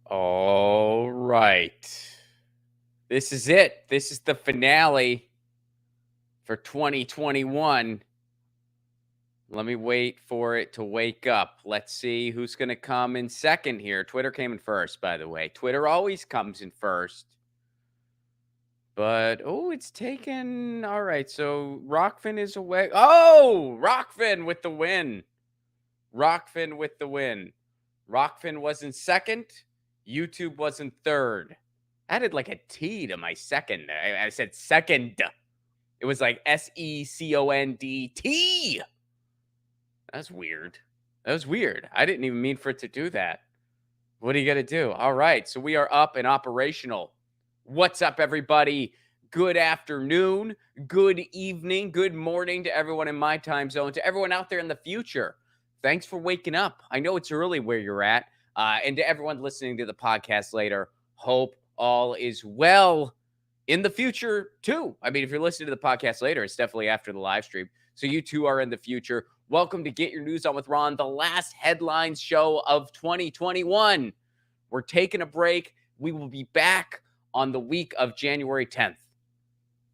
All right. This is it. This is the finale for 2021. Let me wait for it to wake up. Let's see who's going to come in second here. Twitter came in first, by the way. Twitter always comes in first. But, it's taken. All right. So Rockfin is away. Oh, Rockfin with the win. Rockfin with the win. Rockfin was in second. YouTube was in third. Added like a T to my second. I said second. It was like SECONDT. That's weird. That was weird. I didn't even mean for it to do that. What are you going to do? All right. So we are up and operational. What's up, everybody? Good afternoon, good evening, good morning to everyone in my time zone, to everyone out there in the future. Thanks for waking up. I know it's early where you're at. And to everyone listening to the podcast later, hope all is well in the future, too. I mean, if you're listening to the podcast later, it's definitely after the live stream. So you too are in the future. Welcome to Get Your News On with Ron, the last headlines show of 2021. We're taking a break. We will be back on the week of January 10th.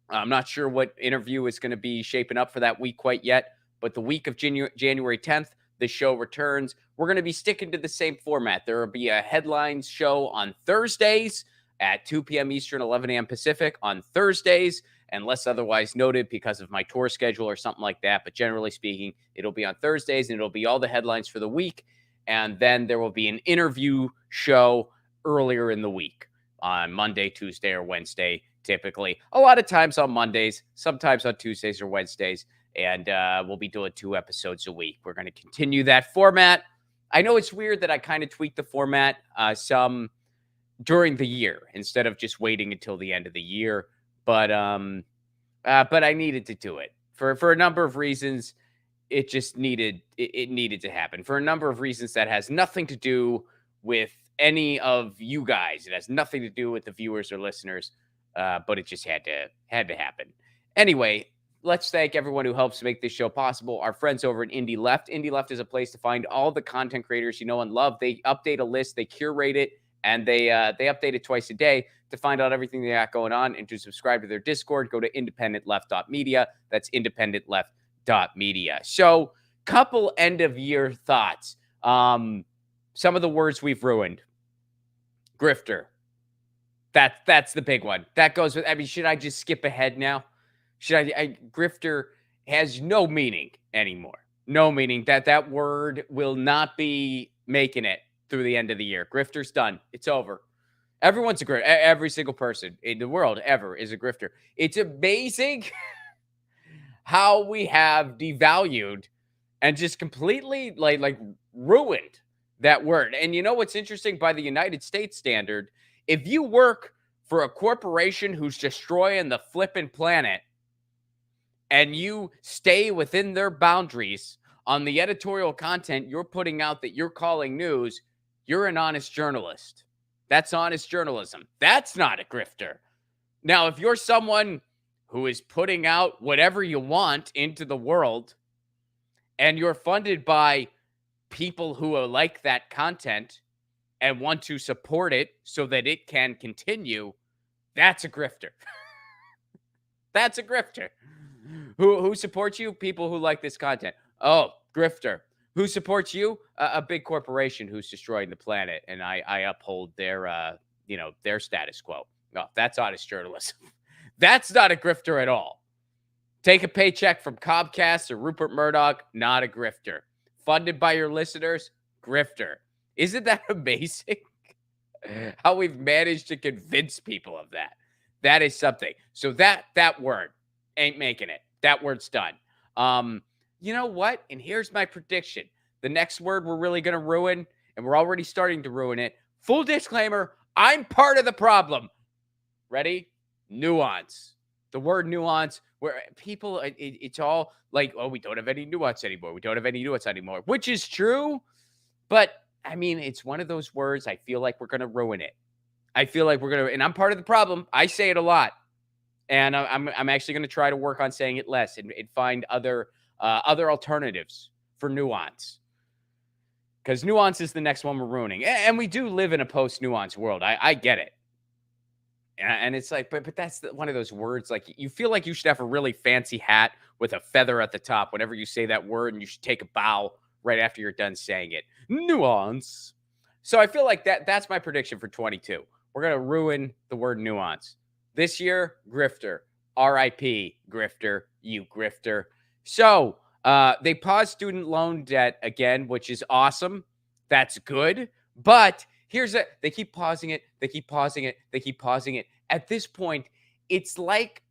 I'm not sure what interview is going to be shaping up for that week quite yet, but the week of January 10th, the show returns. We're going to be sticking to the same format. There will be a headlines show on Thursdays at 2 p.m. Eastern, 11 a.m. Pacific on Thursdays, unless otherwise noted because of my tour schedule or something like that. But generally speaking, it'll be on Thursdays, and it'll be all the headlines for the week. And then there will be an interview show earlier in the week on Monday, Tuesday, or Wednesday, typically. A lot of times on Mondays, sometimes on Tuesdays or Wednesdays. And we'll be doing 2 episodes a week. We're going to continue that format. I know it's weird that I kind of tweaked the format some during the year instead of just waiting until the end of the year. But I needed to do it for a number of reasons. It just needed to happen for a number of reasons that has nothing to do with any of you guys. It has nothing to do with the viewers or listeners, but it just had to happen. Anyway, let's thank everyone who helps make this show possible. Our friends over at Indie Left. Indie Left is a place to find all the content creators you know and love. They update a list, they curate it, and they update it twice a day to find out everything they got going on. And to subscribe to their Discord, go to independentleft.media. That's independentleft.media. So, couple end of year thoughts. Some of the words we've ruined. Grifter. That's the big one. That goes with, I mean, should I just skip ahead now? Grifter has no meaning anymore. No meaning. That word will not be making it through the end of the year. Grifter's done. It's over. Everyone's a grifter. Every single person in the world ever is a grifter. It's amazing how we have devalued and just completely like ruined that word. And you know what's interesting? By the United States standard, if you work for a corporation who's destroying the flippin' planet, and you stay within their boundaries on the editorial content you're putting out that you're calling news, you're an honest journalist. That's honest journalism. That's not a grifter. Now, if you're someone who is putting out whatever you want into the world, and you're funded by people who like that content and want to support it so that it can continue, that's a grifter. That's a grifter. Who supports you? People who like this content. Oh, grifter. Who supports you? A big corporation who's destroying the planet, and I uphold their their status quo. No, that's honest journalism. That's not a grifter at all. Take a paycheck from Comcast or Rupert Murdoch, not a grifter. Funded by your listeners, grifter. Isn't that amazing? How we've managed to convince people of that. That is something. So that word ain't making it. That word's done. You know what? And here's my prediction. The next word we're really going to ruin, and we're already starting to ruin it. Full disclaimer, I'm part of the problem. Ready? Nuance. The word nuance, where people, it's all like, oh, we don't have any nuance anymore. We don't have any nuance anymore, which is true. But, I mean, it's one of those words I feel like we're going to ruin it. I feel like we're going to, and I'm part of the problem. I say it a lot. And I'm actually going to try to work on saying it less and find other alternatives for nuance. because nuance is the next one we're ruining. And we do live in a post-nuance world. I get it. And it's like, but that's one of those words, like, you feel like you should have a really fancy hat with a feather at the top whenever you say that word, and you should take a bow right after you're done saying it. Nuance. So I feel like that's my prediction for 22. We're going to ruin the word nuance. This year, grifter. R.I.P. grifter, you grifter. So they paused student loan debt again, which is awesome. That's good. But they keep pausing it. They keep pausing it. They keep pausing it. At this point, it's like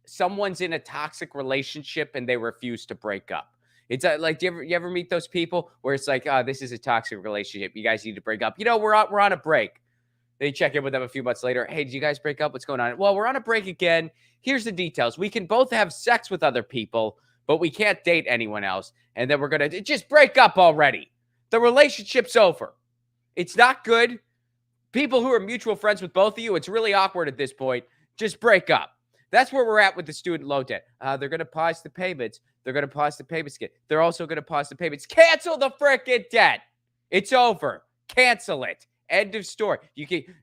someone's in a toxic relationship and they refuse to break up. It's like, you ever meet those people where it's like, oh, this is a toxic relationship. You guys need to break up. We're on a break. They check in with them a few months later. Hey, did you guys break up? What's going on? Well, we're on a break again. Here's the details. We can both have sex with other people, but we can't date anyone else. And then we're going to just break up already. The relationship's over. It's not good. People who are mutual friends with both of you, it's really awkward at this point. Just break up. That's where we're at with the student loan debt. They're going to pause the payments. They're going to pause the payments again. They're also going to pause the payments. Cancel the frickin' debt. It's over. Cancel it. End of story.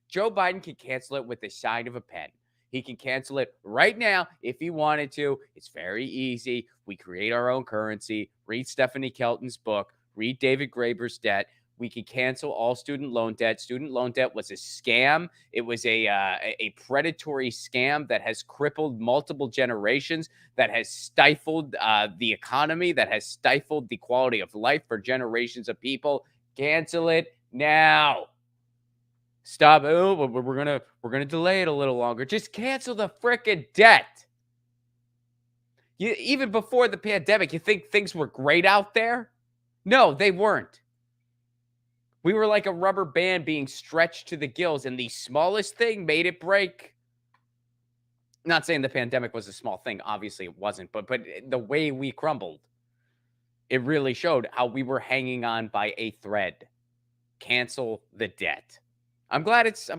Joe Biden can cancel it with the sign of a pen. He can cancel it right now if he wanted to. It's very easy. We create our own currency. Read Stephanie Kelton's book. Read David Graeber's debt. We can cancel all student loan debt. Student loan debt was a scam. It was a predatory scam that has crippled multiple generations, that has stifled the economy, that has stifled the quality of life for generations of people. Cancel it now. Stop. Oh, we're gonna delay it a little longer. Just cancel the frickin' debt. Even before the pandemic, you think things were great out there? No, they weren't. We were like a rubber band being stretched to the gills, and the smallest thing made it break. Not saying the pandemic was a small thing. Obviously, it wasn't. But the way we crumbled, it really showed how we were hanging on by a thread. Cancel the debt. I'm glad it's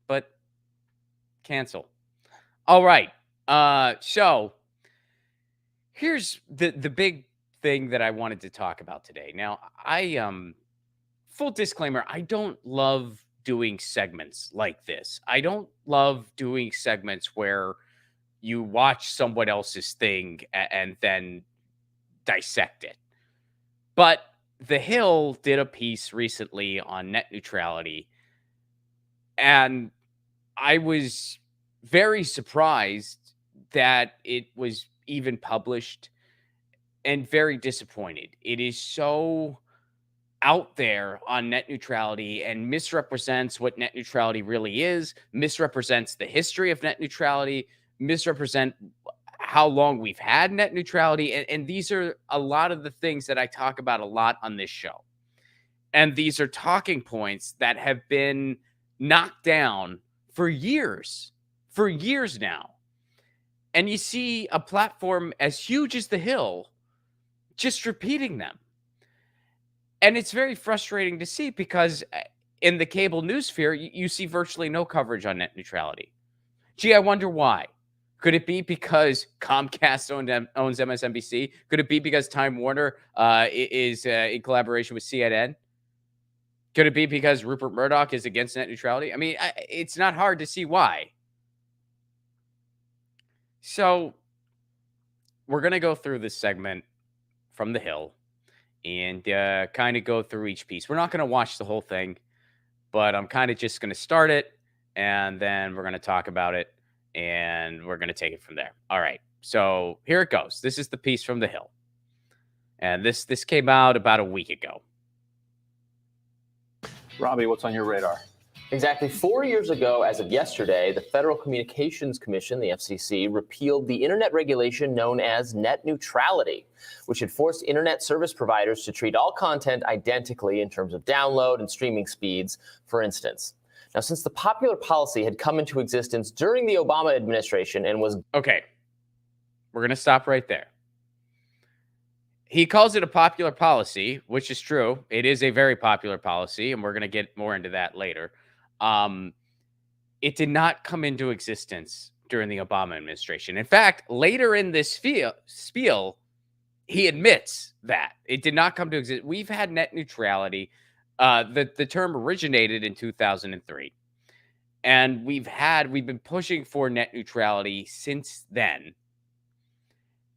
but cancel. All right. So here's the big thing that I wanted to talk about today. Now, full disclaimer, I don't love doing segments like this. I don't love doing segments where you watch someone else's thing and then dissect it. But The Hill did a piece recently on net neutrality, and I was very surprised that it was even published, and very disappointed. It is so out there on net neutrality and misrepresents what net neutrality really is, misrepresents the history of net neutrality, misrepresent how long we've had net neutrality. And these are a lot of the things that I talk about a lot on this show. And these are talking points that have been knocked down for years now. And you see a platform as huge as The Hill just repeating them. And it's very frustrating to see, because in the cable news sphere, you see virtually no coverage on net neutrality. Gee, I wonder why. Could it be because Comcast owns MSNBC? Could it be because Time Warner is in collaboration with CNN? Could it be because Rupert Murdoch is against net neutrality? I mean, it's not hard to see why. So we're going to go through this segment from The Hill and kind of go through each piece. We're not going to watch the whole thing, but I'm kind of just going to start it, and then we're going to talk about it, and we're going to take it from there. All right. So here it goes. This is the piece from The Hill. And this came out about a week ago. Robbie, what's on your radar? Exactly 4 years ago, as of yesterday, the Federal Communications Commission, the FCC, repealed the internet regulation known as net neutrality, which had forced internet service providers to treat all content identically in terms of download and streaming speeds, for instance. Now, since the popular policy had come into existence during the Obama administration and was... Okay, we're going to stop right there. He calls it a popular policy, which is true. It is a very popular policy, and we're going to get more into that later. It did not come into existence during the Obama administration. In fact, later in this spiel, he admits that it did not come to exist. We've had net neutrality. The term originated in 2003, and we've been pushing for net neutrality since then.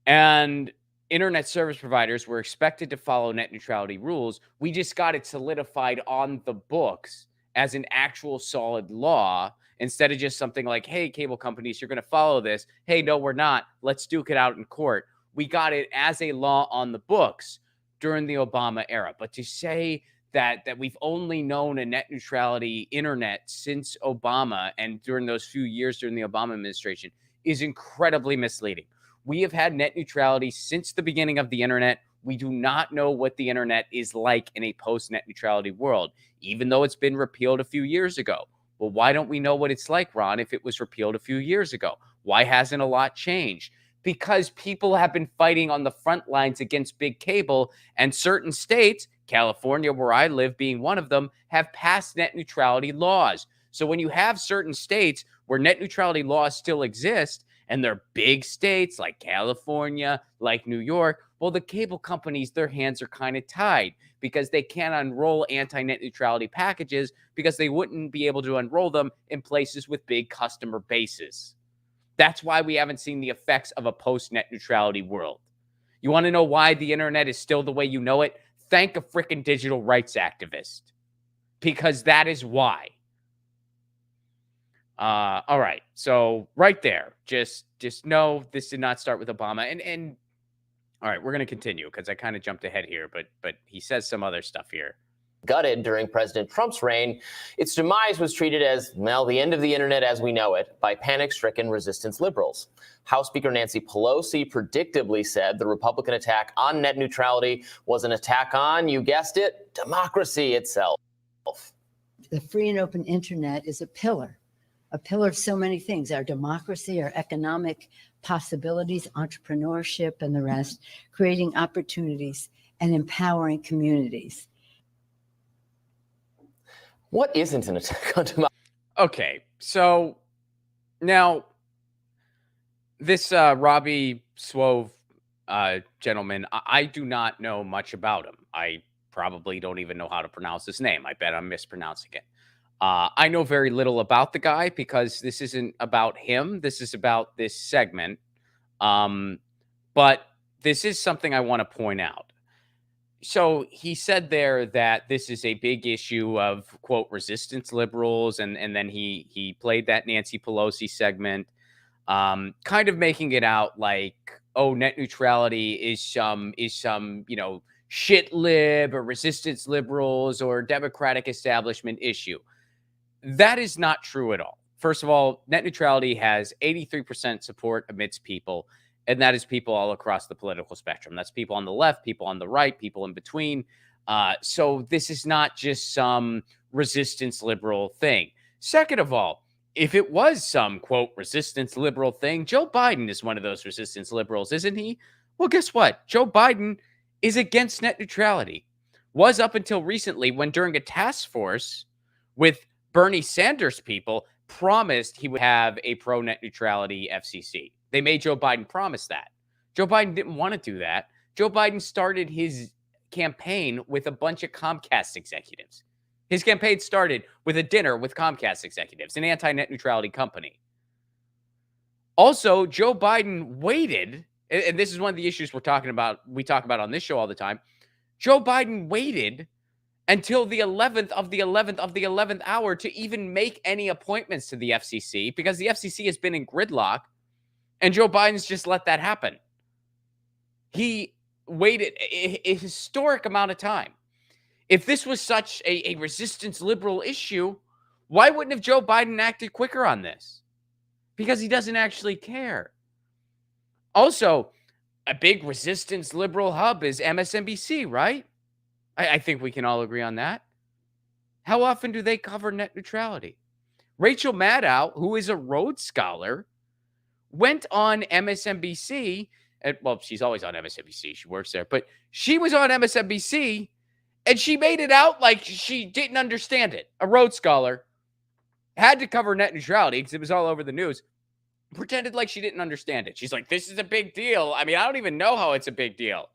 And internet service providers were expected to follow net neutrality rules. We just got it solidified on the books as an actual solid law instead of just something like, hey, cable companies, you're going to follow this. Hey, no, we're not. Let's duke it out in court. We got it as a law on the books during the Obama era. But to say that we've only known a net neutrality internet since Obama and during those few years during the Obama administration is incredibly misleading. We have had net neutrality since the beginning of the internet. We do not know what the internet is like in a post-net neutrality world, even though it's been repealed a few years ago. Well, why don't we know what it's like, Ron, if it was repealed a few years ago? Why hasn't a lot changed? Because people have been fighting on the front lines against big cable, and certain states, California, where I live being one of them, have passed net neutrality laws. So when you have certain states where net neutrality laws still exist, and they're big states like California, like New York, well, the cable companies, their hands are kind of tied because they can't unroll anti-net neutrality packages because they wouldn't be able to unroll them in places with big customer bases. That's why we haven't seen the effects of a post-net neutrality world. You want to know why the internet is still the way you know it? Thank a freaking digital rights activist, because that is why. All right. So right there, just know this did not start with Obama. And all right, we're going to continue because I kind of jumped ahead here, but he says some other stuff here. Gutted during President Trump's reign, its demise was treated as, well, the end of the internet as we know it by panic-stricken resistance liberals. House Speaker Nancy Pelosi predictably said the Republican attack on net neutrality was an attack on, you guessed it, democracy itself. The free and open internet is a pillar of so many things, our democracy, our economic possibilities, entrepreneurship, and the rest, creating opportunities and empowering communities. What isn't an attack on democracy? Okay, so now this Robbie Swove gentleman, I do not know much about him. I probably don't even know how to pronounce his name. I bet I'm mispronouncing it. I know very little about the guy because this isn't about him. This is about this segment. But this is something I want to point out. So he said there that this is a big issue of, quote, resistance liberals. And then he played that Nancy Pelosi segment, kind of making it out like, oh, net neutrality is some, shit lib or resistance liberals or Democratic establishment issue. That is not true at all. First of all, net neutrality has 83% support amidst people, and that is people all across the political spectrum. That's people on the left, people on the right, people in between. So this is not just some resistance liberal thing. Second of all, if it was some, quote, resistance liberal thing, Joe Biden is one of those resistance liberals, isn't he? Well, guess what? Joe Biden is against net neutrality. Was up until recently when during a task force with Bernie Sanders people promised he would have a pro-net neutrality FCC. They made Joe Biden promise that. Joe Biden didn't want to do that. Joe Biden started his campaign with a bunch of Comcast executives. His campaign started with a dinner with Comcast executives, an anti-net neutrality company. Also, Joe Biden waited, and this is one of the issues we talk about on this show all the time. Joe Biden waited until the 11th of the 11th hour to even make any appointments to the FCC because the FCC has been in gridlock and Joe Biden's just let that happen. He waited a historic amount of time. If this was such a resistance liberal issue, why wouldn't have Joe Biden acted quicker on this? Because he doesn't actually care. Also, a big resistance liberal hub is MSNBC, right? I think we can all agree on that. How often do they cover net neutrality? Rachel Maddow, who is a Rhodes Scholar, went on MSNBC. Well, she's always on MSNBC. She works there. But she was on MSNBC, and she made it out like she didn't understand it. A Rhodes Scholar had to cover net neutrality because it was all over the news. Pretended like she didn't understand it. She's like, this is a big deal. I mean, I don't even know how it's a big deal.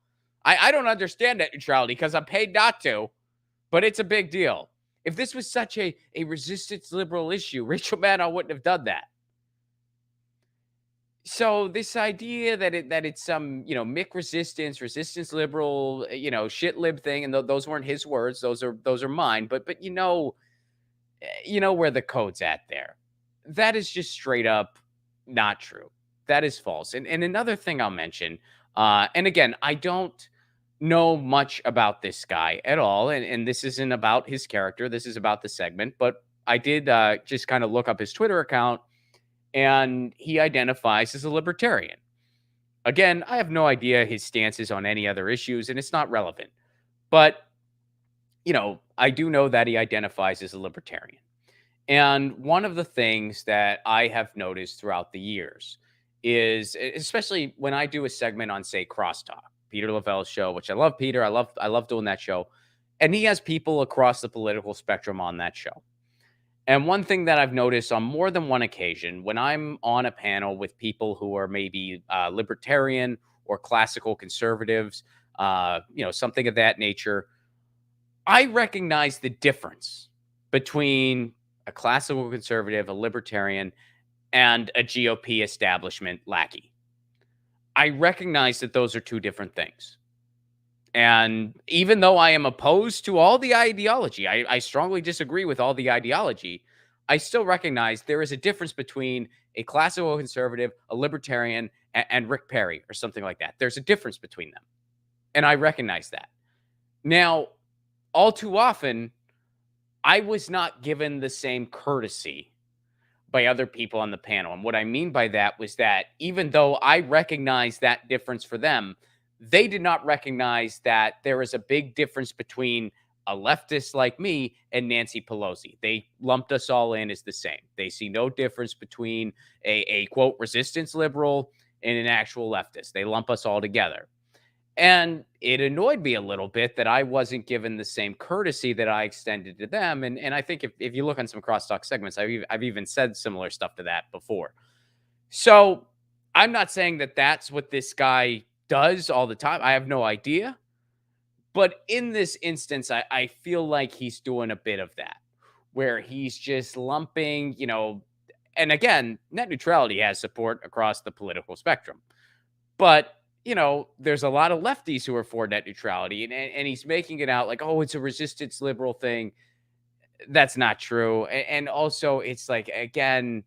I don't understand net neutrality because I'm paid not to, but it's a big deal. If this was such a resistance liberal issue, Rachel Maddow wouldn't have done that. So this idea that it's some, Mick resistance liberal, shit lib thing, and those weren't his words, those are mine. But where the code's at there. That is just straight up not true. That is false. And another thing I'll mention, and again, I don't know much about this guy at all, and this isn't about his character. This is about the segment. But I did just kind of look up his Twitter account, and he identifies as a libertarian. Again, I have no idea his stances on any other issues, and it's not relevant. But, I do know that he identifies as a libertarian. And one of the things that I have noticed throughout the years is, especially when I do a segment on, say, Crosstalk, Peter Lavelle's show, which I love Peter. I love doing that show. And he has people across the political spectrum on that show. And one thing that I've noticed on more than one occasion, when I'm on a panel with people who are maybe libertarian or classical conservatives, something of that nature, I recognize the difference between a classical conservative, a libertarian, and a GOP establishment lackey. I recognize that those are two different things. And even though I am opposed to all the ideology, I strongly disagree with all the ideology, I still recognize there is a difference between a classical conservative, a libertarian, and Rick Perry or something like that. There's a difference between them. And I recognize that. Now, all too often, I was not given the same courtesy by other people on the panel. And what I mean by that was that even though I recognize that difference for them, they did not recognize that there is a big difference between a leftist like me and Nancy Pelosi. They lumped us all in as the same. They see no difference between a quote, resistance liberal and an actual leftist. They lump us all together. And it annoyed me a little bit that I wasn't given the same courtesy that I extended to them. And I think if you look on some crosstalk segments, I've even said similar stuff to that before. So I'm not saying that that's what this guy does all the time. I have no idea. But in this instance, I feel like he's doing a bit of that, where he's just lumping, and again, net neutrality has support across the political spectrum. But, there's a lot of lefties who are for net neutrality, and he's making it out like, oh, it's a resistance liberal thing. That's not true. And also, it's like, again,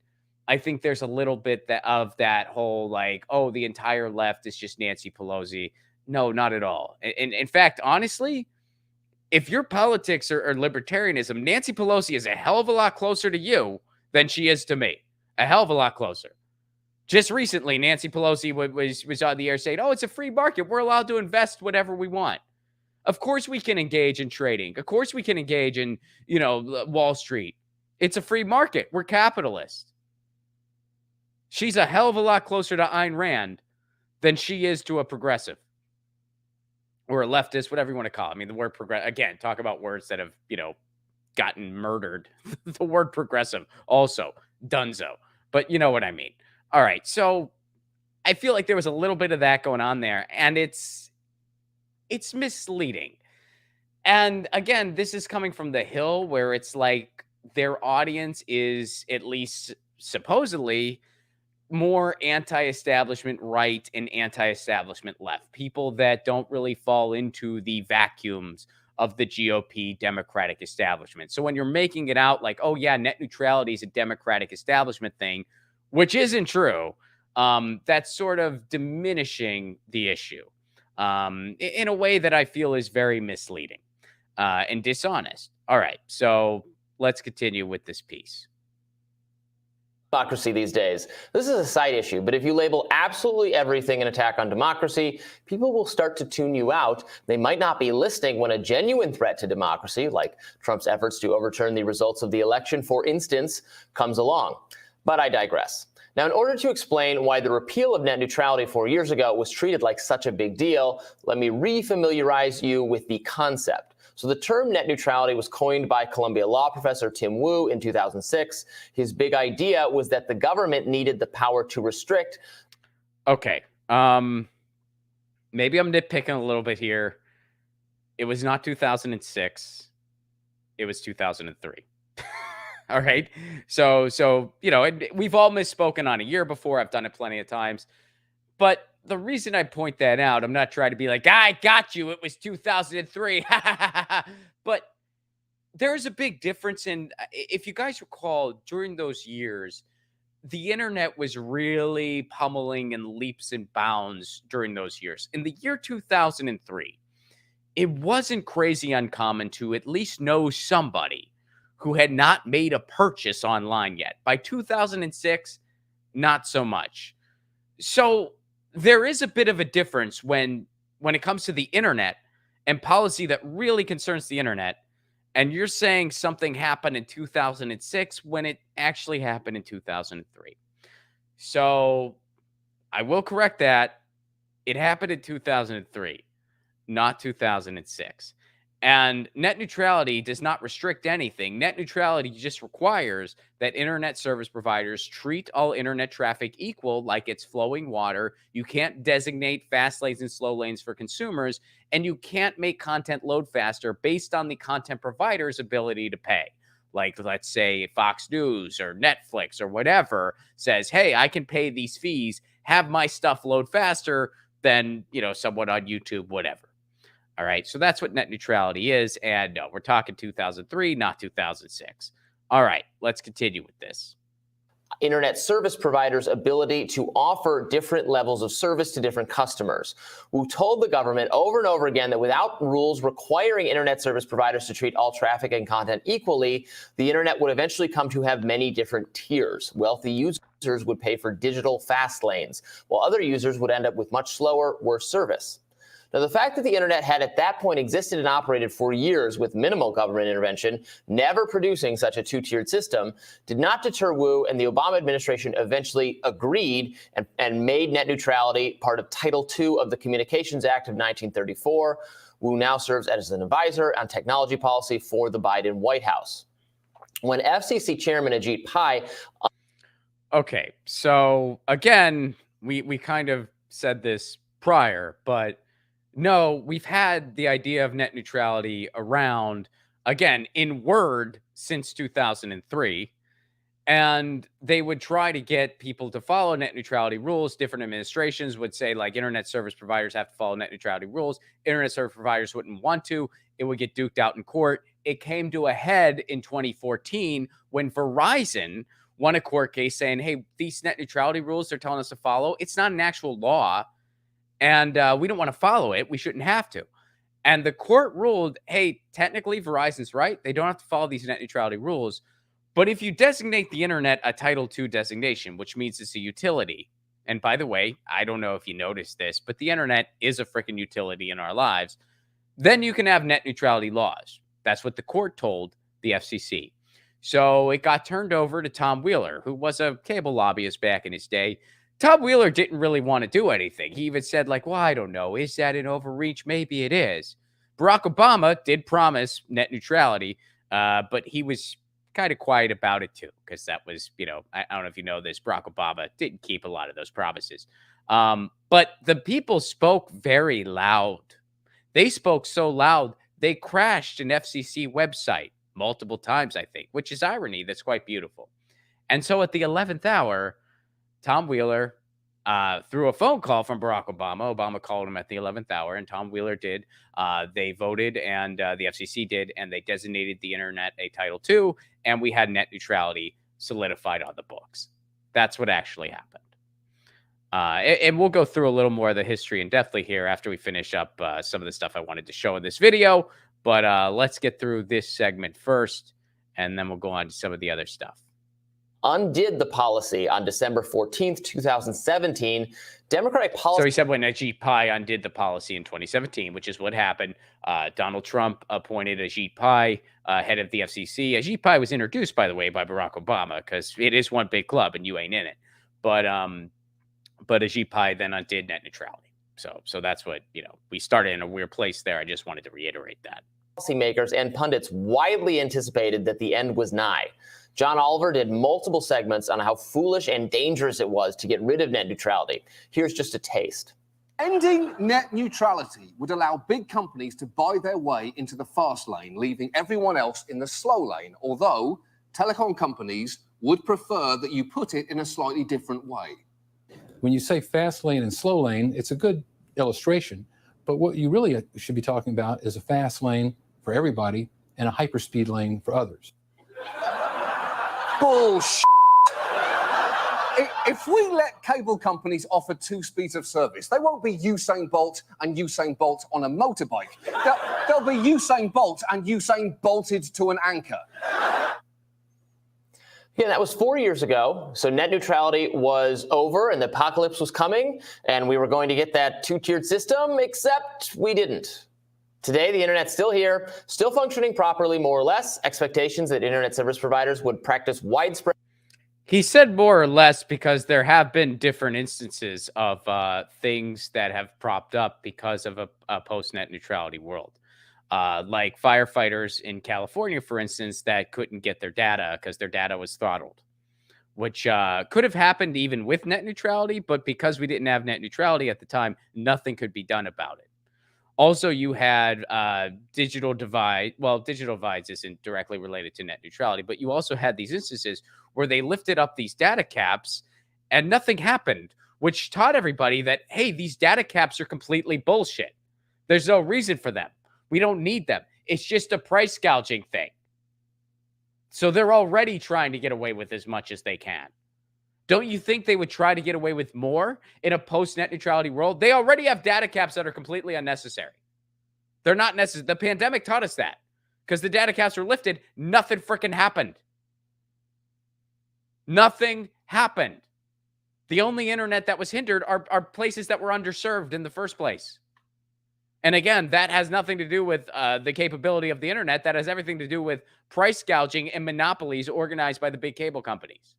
I think there's a little bit of that whole like, oh, the entire left is just Nancy Pelosi. No, not at all. And in fact, honestly, if your politics are libertarianism, Nancy Pelosi is a hell of a lot closer to you than she is to me. A hell of a lot closer. Just recently, Nancy Pelosi was on the air saying, oh, it's a free market. We're allowed to invest whatever we want. Of course we can engage in trading. Of course we can engage in, Wall Street. It's a free market. We're capitalists. She's a hell of a lot closer to Ayn Rand than she is to a progressive or a leftist, whatever you want to call it. I mean, the word progressive, again, talk about words that have, gotten murdered. The word progressive also, dunzo. But you know what I mean. All right. So I feel like there was a little bit of that going on there, and it's misleading. And again, this is coming from the Hill, where it's like their audience is at least supposedly more anti-establishment right and anti-establishment left. People that don't really fall into the vacuums of the GOP Democratic establishment. So when you're making it out like, oh yeah, net neutrality is a Democratic establishment thing, which isn't true, that's sort of diminishing the issue in a way that I feel is very misleading and dishonest. All right, so let's continue with this piece. Democracy these days. This is a side issue, but if you label absolutely everything an attack on democracy, people will start to tune you out. They might not be listening when a genuine threat to democracy, like Trump's efforts to overturn the results of the election, for instance, comes along. But I digress. Now, in order to explain why the repeal of net neutrality 4 years ago was treated like such a big deal, let me refamiliarize you with the concept. So the term net neutrality was coined by Columbia law professor Tim Wu in 2006. His big idea was that the government needed the power to restrict. Okay. maybe I'm nitpicking a little bit here. It was not 2006. It was 2003. All right. So, we've all misspoken on a year before. I've done it plenty of times. But the reason I point that out, I'm not trying to be like, I got you. It was 2003. But there's a big difference in, if you guys recall, during those years, the internet was really pummeling in leaps and bounds during those years. In the year 2003, it wasn't crazy uncommon to at least know somebody who had not made a purchase online yet. By 2006, not so much. So there is a bit of a difference when it comes to the internet and policy that really concerns the internet. And you're saying something happened in 2006 when it actually happened in 2003. So I will correct that. It happened in 2003, not 2006. And net neutrality does not restrict anything. Net neutrality just requires that internet service providers treat all internet traffic equal, like it's flowing water. You can't designate fast lanes and slow lanes for consumers, and you can't make content load faster based on the content provider's ability to pay. Like, let's say Fox News or Netflix or whatever says, hey, I can pay these fees, have my stuff load faster than, someone on YouTube, whatever. All right. So that's what net neutrality is. And no, we're talking 2003, not 2006. All right. Let's continue with this. Internet service providers' ability to offer different levels of service to different customers, who told the government over and over again that without rules requiring internet service providers to treat all traffic and content equally, the internet would eventually come to have many different tiers. Wealthy users would pay for digital fast lanes, while other users would end up with much slower, worse service. Now, the fact that the internet had at that point existed and operated for years with minimal government intervention, never producing such a two-tiered system, did not deter Wu, and the Obama administration eventually agreed and made net neutrality part of Title II of the Communications Act of 1934. Wu now serves as an advisor on technology policy for the Biden White House. When FCC Chairman Ajit Pai... Okay, so again, we kind of said this prior, but no, we've had the idea of net neutrality around, again, in word since 2003. And they would try to get people to follow net neutrality rules. Different administrations would say, like, internet service providers have to follow net neutrality rules. Internet service providers wouldn't want to. It would get duked out in court. It came to a head in 2014 when Verizon won a court case saying, hey, these net neutrality rules they're telling us to follow, it's not an actual law. And we don't want to follow it. We shouldn't have to. And the court ruled, hey, technically Verizon's right. They don't have to follow these net neutrality rules. But if you designate the internet a Title II designation, which means it's a utility, and by the way, I don't know if you noticed this, but the internet is a freaking utility in our lives, then you can have net neutrality laws. That's what the court told the FCC. So it got turned over to Tom Wheeler, who was a cable lobbyist back in his day. Tom Wheeler didn't really want to do anything. He even said, like, well, I don't know. Is that an overreach? Maybe it is. Barack Obama did promise net neutrality, but he was kind of quiet about it, too, because that was, I don't know if you know this, Barack Obama didn't keep a lot of those promises. But the people spoke very loud. They spoke so loud, they crashed an FCC website multiple times, I think, which is irony. That's quite beautiful. And so at the 11th hour, Tom Wheeler, through a phone call from Barack Obama, Obama called him at the 11th hour, and Tom Wheeler did. They voted, and the FCC did, and they designated the internet a Title II, and we had net neutrality solidified on the books. That's what actually happened. And we'll go through a little more of the history in depthly here after we finish up some of the stuff I wanted to show in this video. But let's get through this segment first, and then we'll go on to some of the other stuff. Undid the policy on December 14th, 2017. Democratic policy. So he said when Ajit Pai undid the policy in 2017, which is what happened. Donald Trump appointed Ajit Pai head of the FCC. Ajit Pai was introduced, by the way, by Barack Obama, because it is one big club and you ain't in it. But Ajit Pai then undid net neutrality. So that's what, we started in a weird place there. I just wanted to reiterate that. Policymakers and pundits widely anticipated that the end was nigh. John Oliver did multiple segments on how foolish and dangerous it was to get rid of net neutrality. Here's just a taste. Ending net neutrality would allow big companies to buy their way into the fast lane, leaving everyone else in the slow lane, although telecom companies would prefer that you put it in a slightly different way. When you say fast lane and slow lane, it's a good illustration, but what you really should be talking about is a fast lane for everybody and a hyperspeed lane for others. Bullshit. If we let cable companies offer two speeds of service, they won't be Usain Bolt and Usain Bolt on a motorbike. They'll be Usain Bolt and Usain bolted to an anchor. Yeah, that was 4 years ago. So net neutrality was over and the apocalypse was coming, and we were going to get that two-tiered system, except we didn't. Today, the internet's still here, still functioning properly, more or less. Expectations that internet service providers would practice widespread. He said more or less because there have been different instances of things that have propped up because of a post-net neutrality world. Like firefighters in California, for instance, that couldn't get their data because their data was throttled, which could have happened even with net neutrality. But because we didn't have net neutrality at the time, nothing could be done about it. Also, you had digital divide. Well, digital divides isn't directly related to net neutrality, but you also had these instances where they lifted up these data caps and nothing happened, which taught everybody that, hey, these data caps are completely bullshit. There's no reason for them. We don't need them. It's just a price gouging thing. So they're already trying to get away with as much as they can. Don't you think they would try to get away with more in a post-net neutrality world? They already have data caps that are completely unnecessary. They're not necessary. The pandemic taught us that. Because the data caps were lifted, nothing freaking happened. Nothing happened. The only internet that was hindered are places that were underserved in the first place. And again, that has nothing to do with the capability of the internet. That has everything to do with price gouging and monopolies organized by the big cable companies.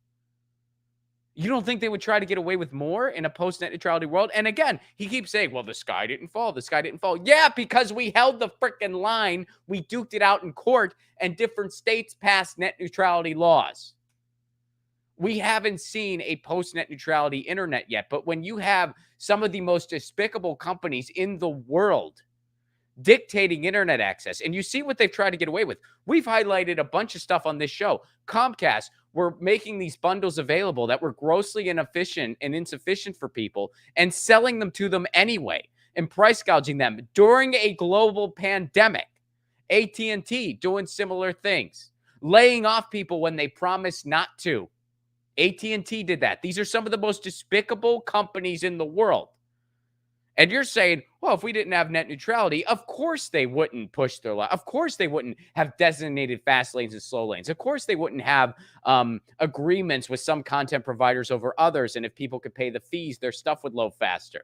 You don't think they would try to get away with more in a post-net neutrality world? And again, he keeps saying, well, the sky didn't fall. The sky didn't fall. Yeah, because we held the freaking line. We duked it out in court, and different states passed net neutrality laws. We haven't seen a post-net neutrality internet yet. But when you have some of the most despicable companies in the world dictating internet access, and you see what they've tried to get away with. We've highlighted a bunch of stuff on this show. Comcast were making these bundles available that were grossly inefficient and insufficient for people and selling them to them anyway and price gouging them during a global pandemic. AT&T doing similar things, laying off people when they promised not to. AT&T did that. These are some of the most despicable companies in the world. And you're saying, well, if we didn't have net neutrality, of course they wouldn't push their line. Of course they wouldn't have designated fast lanes and slow lanes. Of course they wouldn't have agreements with some content providers over others. And if people could pay the fees, their stuff would load faster.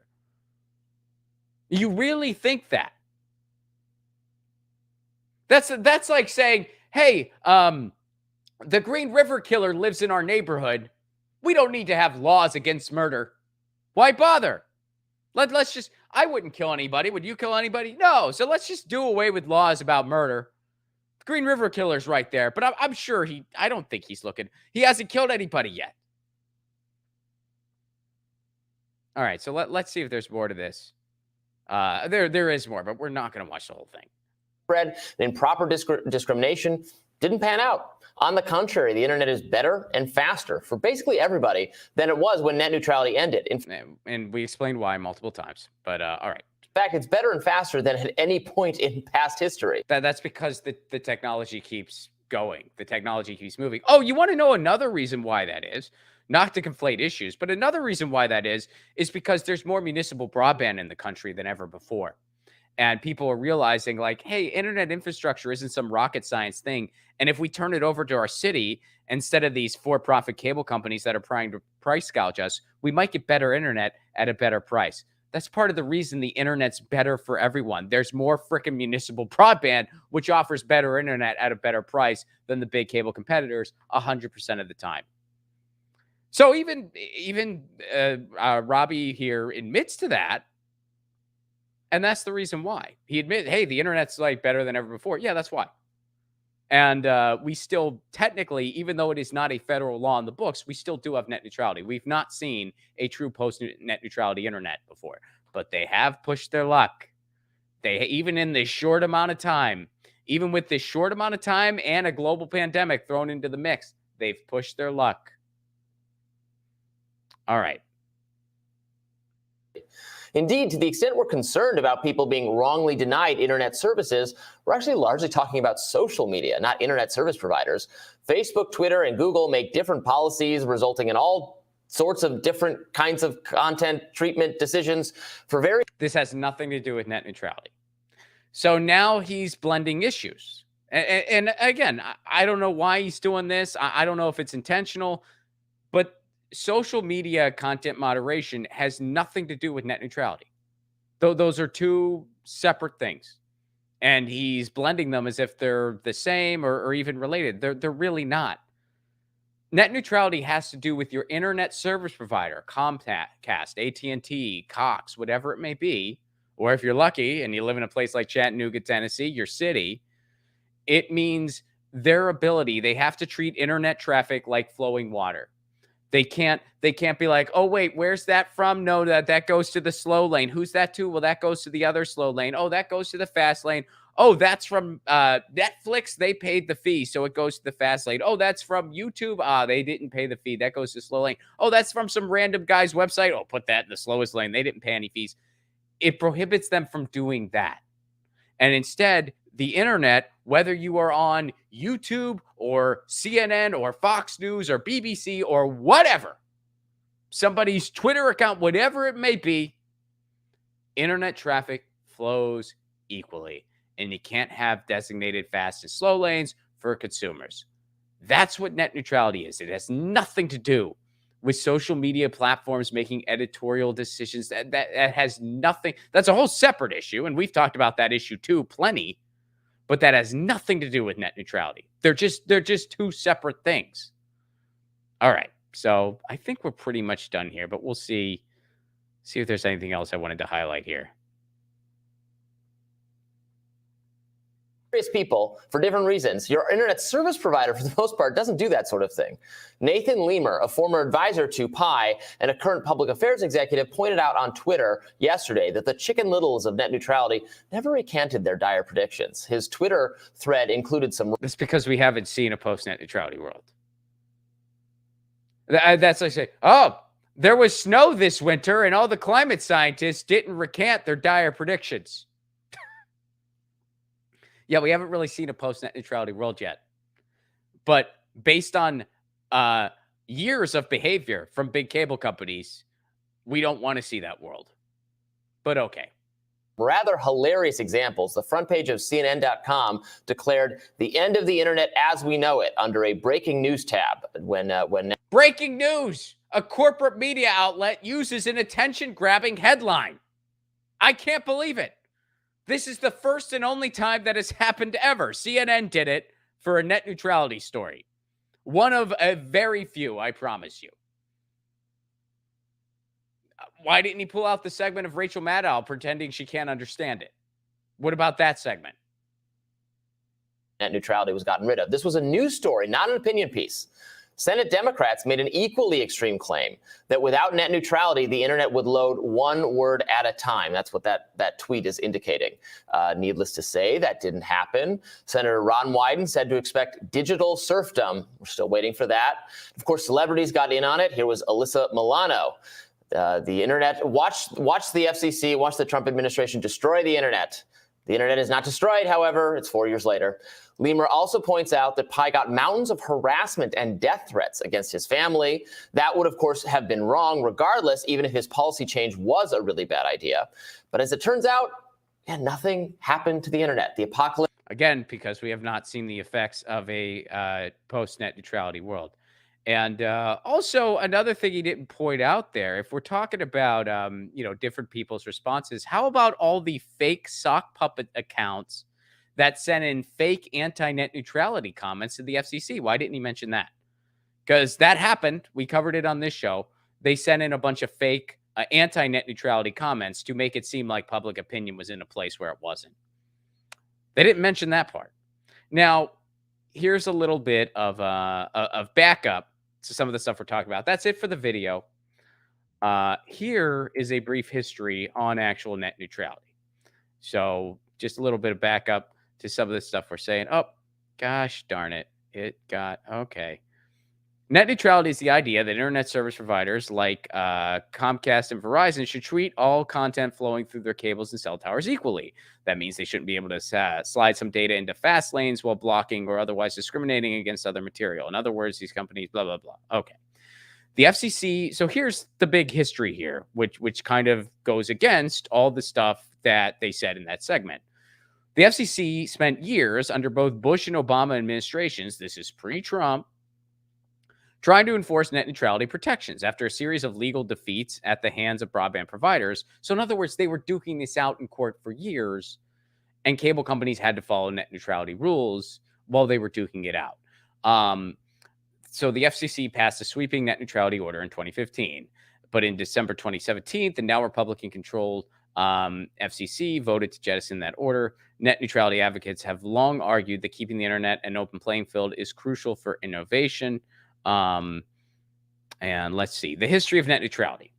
You really think that? That's like saying, hey, the Green River Killer lives in our neighborhood. We don't need to have laws against murder. Why bother? Let's just, I wouldn't kill anybody. Would you kill anybody? No. So let's just do away with laws about murder. The Green River Killer's right there, but I'm sure I don't think he's looking. He hasn't killed anybody yet. All right, so let's see if there's more to this. There is more, but we're not going to watch the whole thing. Spread and improper discrimination didn't pan out. On the contrary, the internet is better and faster for basically everybody than it was when net neutrality ended. And we explained why multiple times, but all right. In fact, it's better and faster than at any point in past history. That's because the technology keeps going. The technology keeps moving. Oh, you want to know another reason why that is? Not to conflate issues, but another reason why that is because there's more municipal broadband in the country than ever before. And people are realizing, like, hey, internet infrastructure isn't some rocket science thing. And if we turn it over to our city, instead of these for-profit cable companies that are trying to price gouge us, we might get better internet at a better price. That's part of the reason the internet's better for everyone. There's more freaking municipal broadband, which offers better internet at a better price than the big cable competitors 100% of the time. So even Robbie here admits to that. And that's the reason why. He admitted, hey, the internet's like better than ever before. Yeah, that's why. And we still technically, even though it is not a federal law in the books, we still do have net neutrality. We've not seen a true post-net neutrality internet before. but they have pushed their luck. Even in this short amount of time, even with this short amount of time and a global pandemic thrown into the mix, they've pushed their luck. All right. Indeed, to the extent we're concerned about people being wrongly denied internet services, we're actually largely talking about social media, not internet service providers. Facebook, Twitter, and Google make different policies, resulting in all sorts of different kinds of content treatment decisions for very... This has nothing to do with net neutrality. So now he's blending issues. And again, I don't know why he's doing this. I don't know if it's intentional, but social media content moderation has nothing to do with net neutrality. Those are two separate things. And he's blending them as if they're the same or even related. They're really not. Net neutrality has to do with your internet service provider, Comcast, AT&T, Cox, whatever it may be. Or if you're lucky and you live in a place like Chattanooga, Tennessee, your city, it means their ability. They have to treat internet traffic like flowing water. They can't be like, oh, wait, where's that from? No, that goes to the slow lane. Who's that to? Well, that goes to the other slow lane. Oh, that goes to the fast lane. Oh, that's from Netflix. They paid the fee, so it goes to the fast lane. Oh, that's from YouTube. They didn't pay the fee. That goes to slow lane. Oh, that's from some random guy's website. Oh, put that in the slowest lane. They didn't pay any fees. It prohibits them from doing that. And instead, the internet, whether you are on YouTube or CNN or Fox News or BBC or whatever, somebody's Twitter account, whatever it may be, internet traffic flows equally. And you can't have designated fast and slow lanes for consumers. That's what net neutrality is. It has nothing to do with social media platforms making editorial decisions. That has nothing. That's a whole separate issue. And we've talked about that issue too, plenty. But that has nothing to do with net neutrality. They're just two separate things. All right. So I think we're pretty much done here, but we'll see if there's anything else I wanted to highlight here. Various people for different reasons. Your internet service provider, for the most part, doesn't do that sort of thing. Nathan Lemur, a former advisor to Pi and a current public affairs executive, pointed out on Twitter yesterday that the Chicken Littles of net neutrality never recanted their dire predictions. His Twitter thread included some... That's because we haven't seen a post-net neutrality world. That's like saying, oh, there was snow this winter and all the climate scientists didn't recant their dire predictions. Yeah, we haven't really seen a post-net neutrality world yet. But based on years of behavior from big cable companies, we don't want to see that world. But okay. Rather hilarious examples. The front page of CNN.com declared the end of the internet as we know it under a breaking news tab. When breaking news, a corporate media outlet uses an attention-grabbing headline. I can't believe it. This is the first and only time that has happened ever. CNN did it for a net neutrality story. One of a very few, I promise you. Why didn't he pull out the segment of Rachel Maddow pretending she can't understand it? What about that segment? Net neutrality was gotten rid of. This was a news story, not an opinion piece. Senate Democrats made an equally extreme claim that without net neutrality, the internet would load one word at a time. That's what that tweet is indicating. Needless to say, that didn't happen. Senator Ron Wyden said to expect digital serfdom. We're still waiting for that. Of course, celebrities got in on it. Here was Alyssa Milano. The internet, watch the FCC, watch the Trump administration destroy the internet. The internet is not destroyed, however. It's 4 years later. Lemur also points out that Pi got mountains of harassment and death threats against his family. That would, of course, have been wrong regardless, even if his policy change was a really bad idea. But as it turns out, nothing happened to the internet. The apocalypse... Again, because we have not seen the effects of a post-net neutrality world. And also another thing he didn't point out there, if we're talking about, different people's responses, how about all the fake sock puppet accounts that sent in fake anti-net neutrality comments to the FCC? Why didn't he mention that? Because that happened. We covered it on this show. They sent in a bunch of fake anti-net neutrality comments to make it seem like public opinion was in a place where it wasn't. They didn't mention that part. Now, here's a little bit of backup to some of the stuff we're talking about. That's it for the video. Here is a brief history on actual net neutrality. So just a little bit of backup to some of the stuff we're saying. Oh, gosh darn it. It got okay. Net neutrality is the idea that internet service providers like Comcast and Verizon should treat all content flowing through their cables and cell towers equally. That means they shouldn't be able to slide some data into fast lanes while blocking or otherwise discriminating against other material. In other words, these companies, blah, blah, blah. Okay. The FCC, so here's the big history here, which kind of goes against all the stuff that they said in that segment. The FCC spent years under both Bush and Obama administrations, this is pre-Trump, trying to enforce net neutrality protections after a series of legal defeats at the hands of broadband providers. So in other words, they were duking this out in court for years, and cable companies had to follow net neutrality rules while they were duking it out. So the FCC passed a sweeping net neutrality order in 2015, but in December 2017, the now Republican-controlled FCC voted to jettison that order. Net neutrality advocates have long argued that keeping the internet an open playing field is crucial for innovation. And let's see, the history of net neutrality.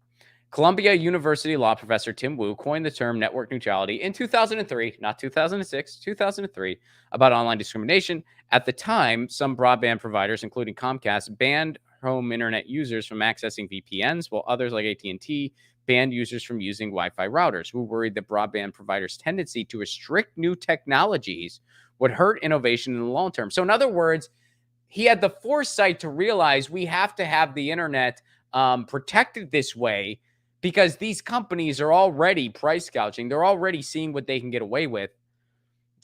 Columbia University law professor Tim Wu coined the term network neutrality in 2003, not 2006, 2003, about online discrimination. At the time, some broadband providers, including Comcast, banned home internet users from accessing VPNs, while others like AT&T banned users from using Wi-Fi routers, who worried that broadband providers' tendency to restrict new technologies would hurt innovation in the long term. So in other words, he had the foresight to realize we have to have the internet protected this way, because these companies are already price gouging. They're already seeing what they can get away with.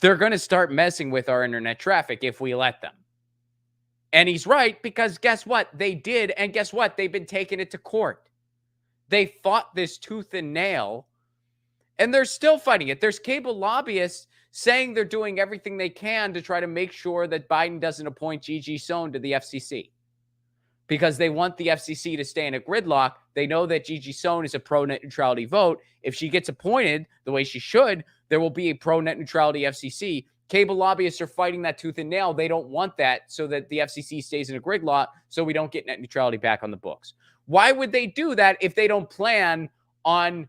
They're going to start messing with our internet traffic if we let them. And he's right, because guess what? They did. And guess what? They've been taking it to court. They fought this tooth and nail, and they're still fighting it. There's cable lobbyists saying they're doing everything they can to try to make sure that Biden doesn't appoint Gigi Sohn to the FCC, because they want the FCC to stay in a gridlock. They know that Gigi Sohn is a pro-net neutrality vote. If she gets appointed the way she should, there will be a pro-net neutrality FCC. Cable lobbyists are fighting that tooth and nail. They don't want that, so that the FCC stays in a gridlock so we don't get net neutrality back on the books. Why would they do that if they don't plan on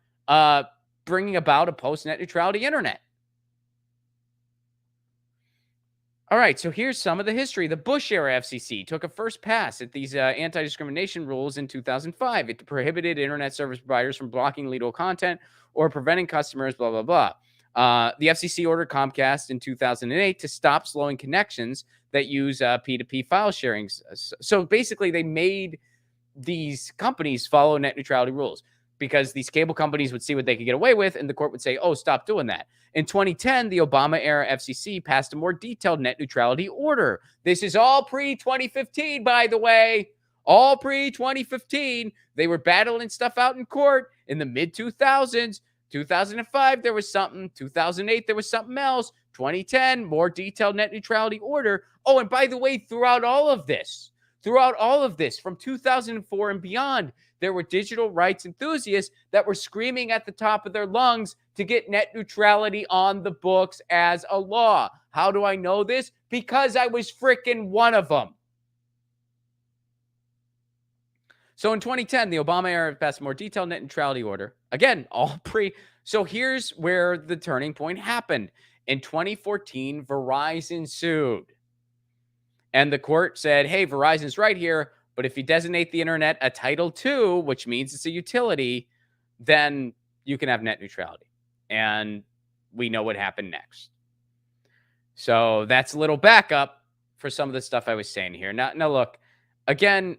bringing about a post-net neutrality internet? All right, so here's some of the history. The Bush-era FCC took a first pass at these anti-discrimination rules in 2005. It prohibited internet service providers from blocking illegal content or preventing customers, blah, blah, blah. The FCC ordered Comcast in 2008 to stop slowing connections that use P2P file sharing. So basically, they made these companies follow net neutrality rules, because these cable companies would see what they could get away with, and the court would say, oh, stop doing that. In 2010, the Obama-era FCC passed a more detailed net neutrality order. This is all pre-2015, by the way. All pre-2015. They were battling stuff out in court in the mid-2000s. 2005, there was something. 2008, there was something else. 2010, more detailed net neutrality order. Oh, and by the way, throughout all of this, from 2004 and beyond, there were digital rights enthusiasts that were screaming at the top of their lungs to get net neutrality on the books as a law. How do I know this? Because I was freaking one of them. So in 2010, the Obama era passed a more detailed net neutrality order. Again, all pre. So here's where the turning point happened. In 2014, Verizon sued. And the court said, hey, Verizon's right here, but if you designate the internet a Title II, which means it's a utility, then you can have net neutrality. And we know what happened next. So that's a little backup for some of the stuff I was saying here. Now look, again,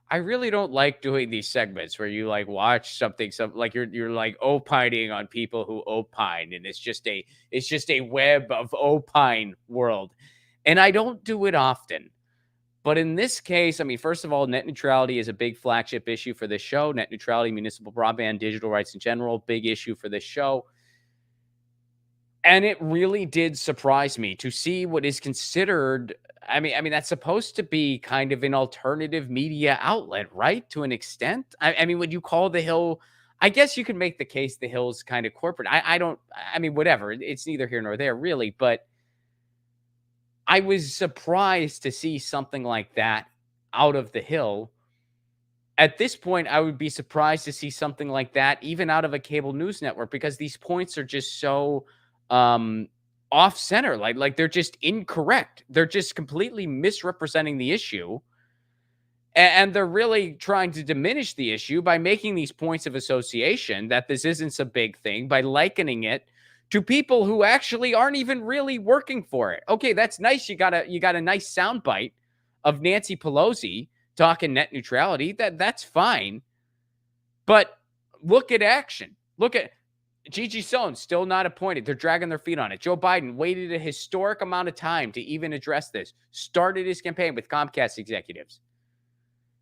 I really don't like doing these segments where you like watch something like you're like opining on people who opine, and it's just a web of opine world. And I don't do it often. But in this case, I mean, first of all, net neutrality is a big flagship issue for this show. Net neutrality, municipal broadband, digital rights in general, big issue for this show. And it really did surprise me to see what is considered, I mean, that's supposed to be kind of an alternative media outlet, right? To an extent. I mean, would you call the Hill, I guess you could make the case the Hill's kind of corporate. I mean, whatever. It's neither here nor there, really. But I was surprised to see something like that out of the Hill. At this point, I would be surprised to see something like that even out of a cable news network, because these points are just so off center. Like they're just incorrect. They're just completely misrepresenting the issue. And they're really trying to diminish the issue by making these points of association that this isn't a big thing, by likening it to people who actually aren't even really working for it. Okay, that's nice. You got a nice soundbite of Nancy Pelosi talking net neutrality. That's fine. But look at action. Look at Gigi Sohn, still not appointed. They're dragging their feet on it. Joe Biden waited a historic amount of time to even address this. Started his campaign with Comcast executives.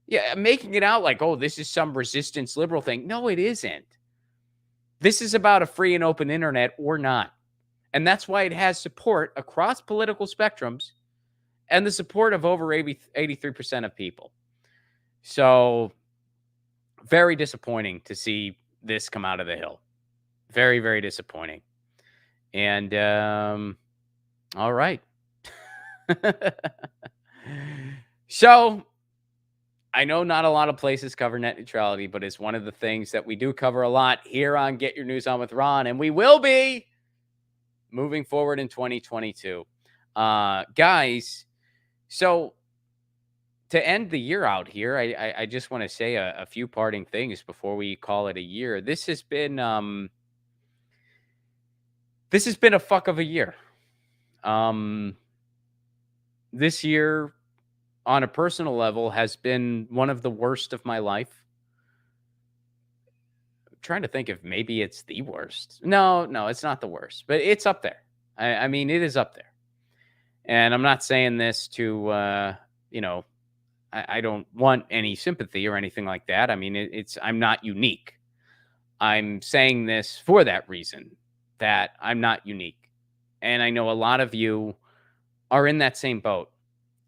Yeah, making it out like, oh, this is some resistance liberal thing. No, it isn't. This is about a free and open internet or not. And that's why it has support across political spectrums and the support of over 83% of people. So very disappointing to see this come out of the Hill. Very, very disappointing. And all right. So I know not a lot of places cover net neutrality, but it's one of the things that we do cover a lot here on Get Your News On with Ron, and we will be moving forward in 2022. Guys, so to end the year out here, I just want to say a few parting things before we call it a year. This has been a fuck of a year. This year, on a personal level, has been one of the worst of my life. I'm trying to think if maybe it's the worst. No, it's not the worst, but it's up there. I mean, it is up there. And I'm not saying this to, I don't want any sympathy or anything like that. I mean, I'm not unique. I'm saying this for that reason, that I'm not unique. And I know a lot of you are in that same boat.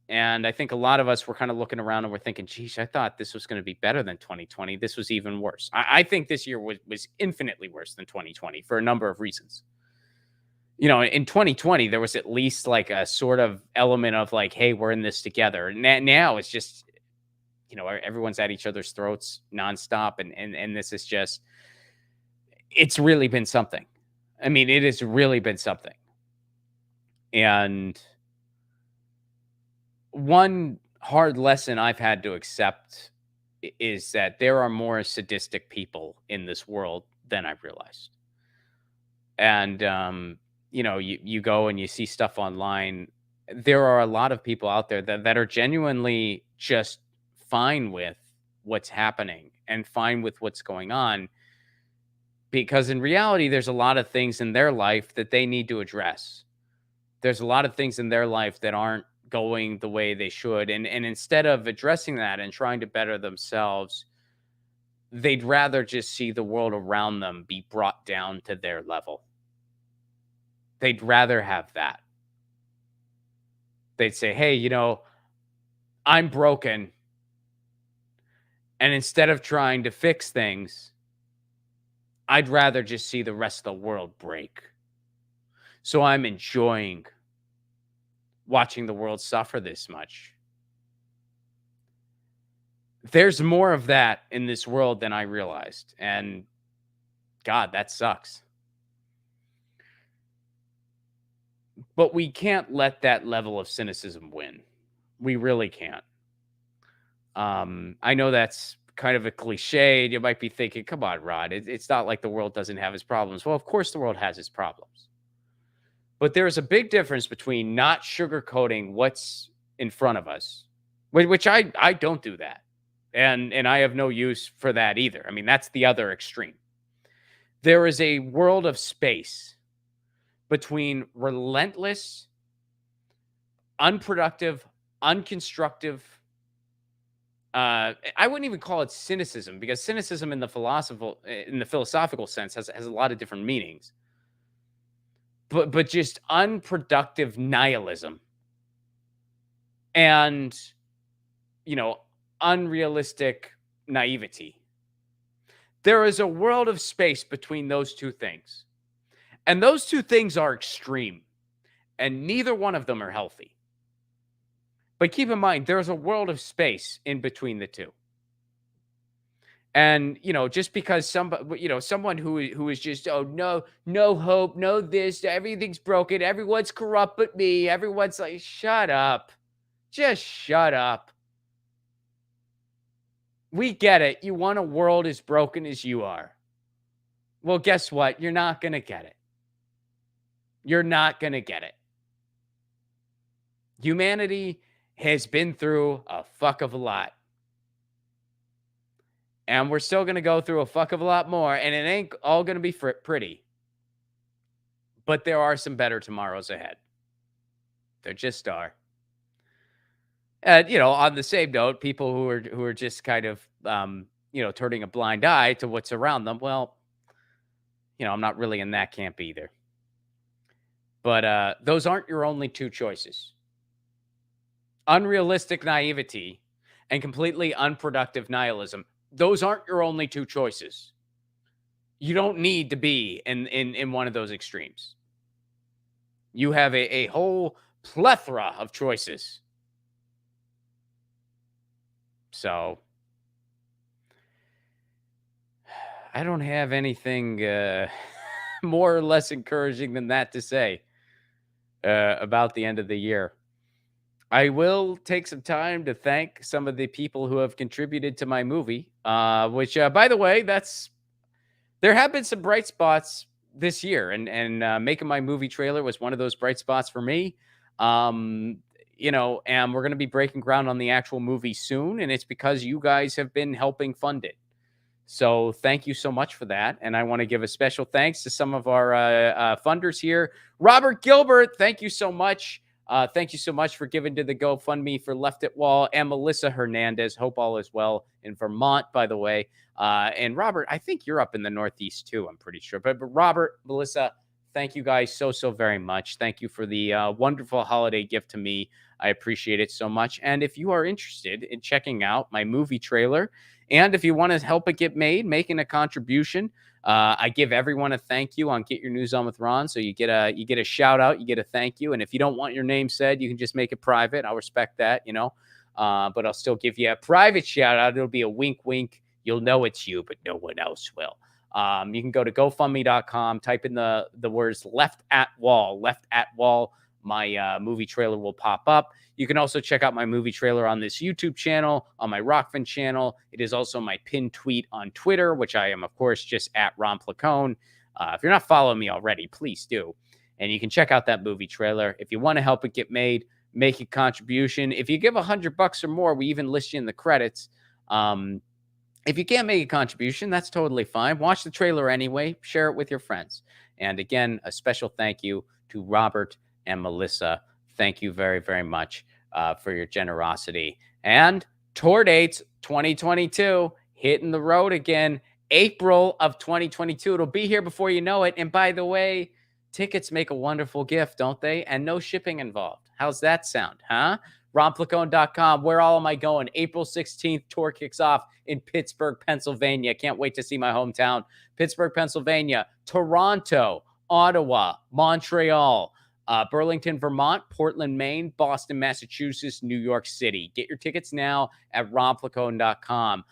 And I think a lot of us were kind of looking around and we're thinking, geez, I thought this was going to be better than 2020. This was even worse. I think this year was infinitely worse than 2020 for a number of reasons. You know, in 2020, there was at least like a sort of element of like, hey, we're in this together. And now it's just, everyone's at each other's throats nonstop. And this is just, it's really been something. I mean, it has really been something. And one hard lesson I've had to accept is that there are more sadistic people in this world than I realized. And, you go and you see stuff online. There are a lot of people out there that are genuinely just fine with what's happening and fine with what's going on. Because in reality, there's a lot of things in their life that they need to address. There's a lot of things in their life that aren't going the way they should. And instead of addressing that and trying to better themselves, they'd rather just see the world around them be brought down to their level. They'd rather have that. They'd say, hey, I'm broken. And instead of trying to fix things, I'd rather just see the rest of the world break. So I'm enjoying watching the world suffer this much. There's more of that in this world than I realized. And God, that sucks. But we can't let that level of cynicism win. We really can't. I know that's kind of a cliche. You might be thinking, come on, Rod, it's not like the world doesn't have its problems. Well, of course the world has its problems. But there is a big difference between not sugarcoating what's in front of us, which I don't do that. And I have no use for that either. I mean, that's the other extreme. There is a world of space between relentless, unproductive, unconstructive, I wouldn't even call it cynicism, because cynicism in the philosophical sense has a lot of different meanings. But just unproductive nihilism and, unrealistic naivety. There is a world of space between those two things. And those two things are extreme. And neither one of them are healthy. But keep in mind, there's a world of space in between the two. And, just because somebody, someone who is just, oh, no hope, no this, everything's broken, everyone's corrupt but me. Everyone's like, shut up. Just shut up. We get it. You want a world as broken as you are. Well, guess what? You're not going to get it. You're not going to get it. Humanity has been through a fuck of a lot. And we're still going to go through a fuck of a lot more. And it ain't all going to be pretty. But there are some better tomorrows ahead. There just are. And, on the same note, people who are just kind of, turning a blind eye to what's around them. Well, I'm not really in that camp either. But those aren't your only two choices. Unrealistic naivety and completely unproductive nihilism. Those aren't your only two choices. You don't need to be in one of those extremes. You have a whole plethora of choices. So, I don't have anything more or less encouraging than that to say about the end of the year. I will take some time to thank some of the people who have contributed to my movie, which, by the way, there have been some bright spots this year, and making my movie trailer was one of those bright spots for me. And we're going to be breaking ground on the actual movie soon, and it's because you guys have been helping fund it. So thank you so much for that. And I want to give a special thanks to some of our funders here. Robert Gilbert, thank you so much. Thank you so much for giving to the GoFundMe for Left at Wall, and Melissa Hernandez. Hope all is well in Vermont, by the way. And Robert, I think you're up in the Northeast too, I'm pretty sure. But Robert, Melissa, thank you guys so very much. Thank you for the wonderful holiday gift to me. I appreciate it so much. And if you are interested in checking out my movie trailer, and if you want to help it get made, making a contribution, I give everyone a thank you on Get Your News On with Ron. So you get a shout out, you get a thank you. And if you don't want your name said, you can just make it private. I'll respect that, but I'll still give you a private shout out. It'll be a wink, wink. You'll know it's you, but no one else will. You can go to GoFundMe.com, type in the words left at wall. My movie trailer will pop up. You can also check out my movie trailer on this YouTube channel, on my Rockfin channel. It is also my pinned tweet on Twitter, which I am, of course, just at Ron Placone. If you're not following me already, please do. And you can check out that movie trailer. If you want to help it get made, make a contribution. If you give $100 or more, we even list you in the credits. If you can't make a contribution, that's totally fine. Watch the trailer anyway. Share it with your friends. And again, a special thank you to Robert and Melissa. Thank you very, very much for your generosity. And tour dates 2022, hitting the road again. April of 2022. It'll be here before you know it. And by the way, tickets make a wonderful gift, don't they? And no shipping involved. How's that sound, huh? RonPlacone.com. Where all am I going? April 16th, tour kicks off in Pittsburgh, Pennsylvania. Can't wait to see my hometown. Pittsburgh, Pennsylvania, Toronto, Ottawa, Montreal, Burlington, Vermont, Portland, Maine, Boston, Massachusetts, New York City. Get your tickets now at RonPlacone.com.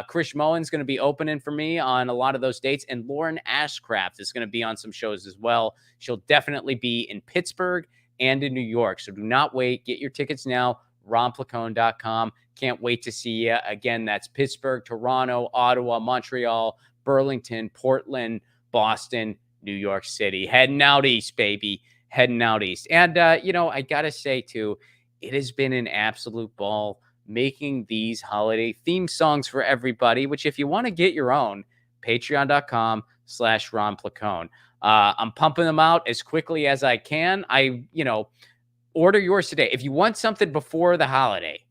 Chris Moen's going to be opening for me on a lot of those dates, and Lauren Ashcraft is going to be on some shows as well. She'll definitely be in Pittsburgh and in New York, so do not wait. Get your tickets now, RonPlacone.com. Can't wait to see you. Again, that's Pittsburgh, Toronto, Ottawa, Montreal, Burlington, Portland, Boston, New York City. Heading out east, baby. Heading out east. And, I got to say, too, it has been an absolute ball making these holiday theme songs for everybody, which if you want to get your own, patreon.com/Ron Placone. I'm pumping them out as quickly as I can. Order yours today. If you want something before the holiday,